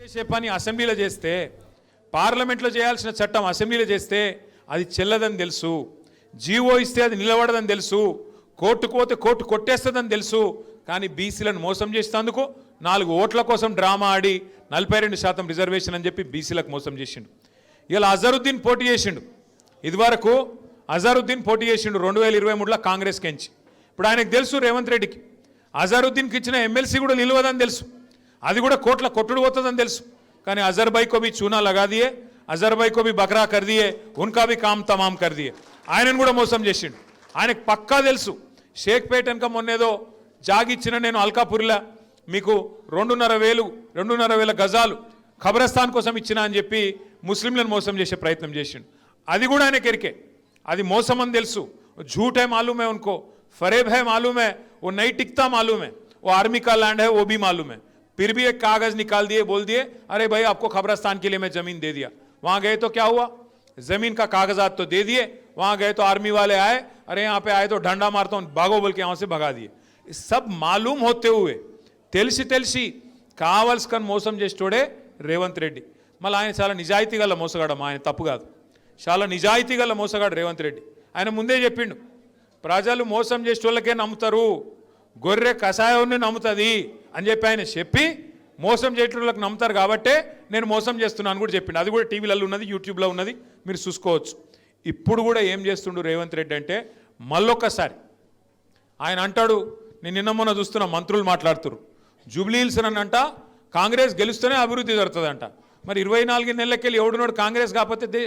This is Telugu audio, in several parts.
చేసే పని అసెంబ్లీలో చేస్తే, పార్లమెంట్లో చేయాల్సిన చట్టం అసెంబ్లీలో చేస్తే అది చెల్లదని తెలుసు, జీవో ఇస్తే అది నిలబడదని తెలుసు, కోర్టుకు పోతే కోర్టు కొట్టేస్తుందని తెలుసు. కానీ బీసీలను మోసం చేసేందుకు 4 ఓట్ల కోసం డ్రామా ఆడి 42% రిజర్వేషన్ అని చెప్పి బీసీలకు మోసం చేసిండు. ఇలా అజరుద్దీన్ పోటీ చేసిండు. ఇదివరకు అజరుద్దీన్ పోటీ చేసిండు 2023లో కాంగ్రెస్ కెంచి. ఇప్పుడు ఆయనకు తెలుసు రేవంత్ రెడ్డికి అజరుద్దీన్కి ఇచ్చిన ఎమ్మెల్సీ కూడా నిలవదని తెలుసు, అది కూడా కోట్ల కొట్టుడు పోతుందని తెలుసు. కానీ అజర్ భాయ్ को भी चूना लगा दिए, అజర్ భాయ్ को भी बकरा कर दिए, उनका भी काम तमाम कर दिए. ఆయనను కూడా మోసం చేసిండు. ఆయనకు పక్కా తెలుసు షేక్పేట వెనుక మొన్నేదో జాగిచ్చిన నేను అల్కాపురిలా మీకు 2.5 గజాలు ఖబరస్థాన్ కోసం ఇచ్చిన అని చెప్పి ముస్లింలను మోసం చేసే ప్రయత్నం చేసిండు. అది కూడా ఆయనకి ఎరికే, అది మోసం అని తెలుసు. झूठ है मालूम है उनको, फरेब है मालूम है, वो नहीं टिकता मालूम है, वो आर्मी का लैंड है वो भी मालूम है. फिर भी एक कागज निकाल दिए, बोल दिए अरे भाई आपको खबरस्तान के लिए मैं जमीन दे दिया. वहां गए तो क्या हुआ, जमीन का कागजात तो दे दिए, वहां गए तो आर्मी वाले आए, अरे यहाँ पे आए तो डंडा मारता हूं भागो बोल के यहाँ से भगा दिए. सब मालूम होते हुए తెలిసి కావాల్సుకొని మోసం చేసేటోడే రేవంత్ రెడ్డి. మళ్ళీ ఆయన చాలా నిజాయితీ గల మోసగాడు, ఆయన తప్పు కాదు, చాలా నిజాయితీ గల మోసగాడు రేవంత్ రెడ్డి. ఆయన ముందే చెప్పిండు ప్రజలు మోసం చేసేటోళ్ళకే నమ్ముతారు, గొర్రె కషాయాన్ని నమ్ముతుంది అని చెప్పి ఆయన చెప్పి మోసం చేసేటోళ్ళకి నమ్ముతారు కాబట్టే నేను మోసం చేస్తున్నాను కూడా చెప్పిండు. అది కూడా టీవీలలో ఉన్నది, యూట్యూబ్లో ఉన్నది, మీరు చూసుకోవచ్చు. ఇప్పుడు కూడా ఏం చేస్తుండు రేవంత్ రెడ్డి అంటే మళ్ళొక్కసారి ఆయన అంటాడు, నేను నిన్న మొన్న చూస్తున్న మంత్రులు మాట్లాడుతున్నారు జూబ్లీ హిల్స్ అని అంట కాంగ్రెస్ గెలుస్తూనే అభివృద్ధి జరుగుతుందంట. మరి 24 నెలలకెళ్ళి ఎవడునోడు కాంగ్రెస్ కాకపోతే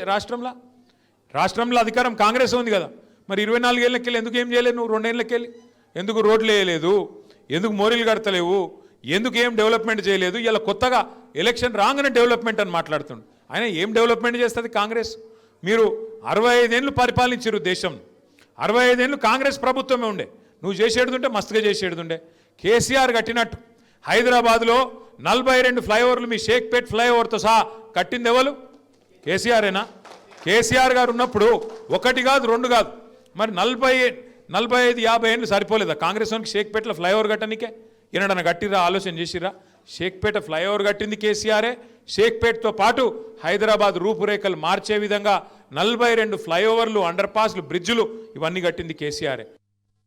రాష్ట్రంలో అధికారం కాంగ్రెస్ ఉంది కదా, మరి 24 ఏళ్ళకెళ్ళి ఎందుకు ఏం చేయలేదు నువ్వు? 2 ఏళ్ళకెళ్ళి ఎందుకు రోడ్లు వేయలేదు, ఎందుకు మోరీలు కడతలేవు, ఎందుకు ఏం డెవలప్మెంట్ చేయలేదు? ఇలా కొత్తగా ఎలక్షన్ రాగానే డెవలప్మెంట్ అని మాట్లాడుతుండు. ఆయన ఏం డెవలప్మెంట్ చేస్తుంది కాంగ్రెస్? మీరు 65 ఏళ్ళు పరిపాలించారు దేశం, 65 ఏళ్ళు కాంగ్రెస్ ప్రభుత్వమే ఉండే, నువ్వు చేసేడుంటే మస్తుగా చేసేడుండే. కేసీఆర్ కట్టినట్టు హైదరాబాద్లో 42 ఫ్లైఓవర్లు మీ షేక్పేట్ ఫ్లైఓవర్తో సహా కట్టింది ఎవరు? కేసీఆరేనా? కేసీఆర్ గారు ఉన్నప్పుడు 1 కాదు 2 కాదు, మరి 45-50 ఏళ్ళు సరిపోలేదా కాంగ్రెస్ వానికి షేక్పేటలో ఫ్లైఓవర్ కట్టనికే? ఈయనడన కట్టిరా? ఆలోచన చేసిరా? షేక్పేట ఫ్లైఓవర్ కట్టింది కేసీఆరే. షేక్పేట్తో పాటు హైదరాబాద్ రూపురేఖలు మార్చే విధంగా 42 ఫ్లైఓవర్లు, అండర్ పాస్లు, బ్రిడ్జులు ఇవన్నీ కట్టింది కేసీఆరే.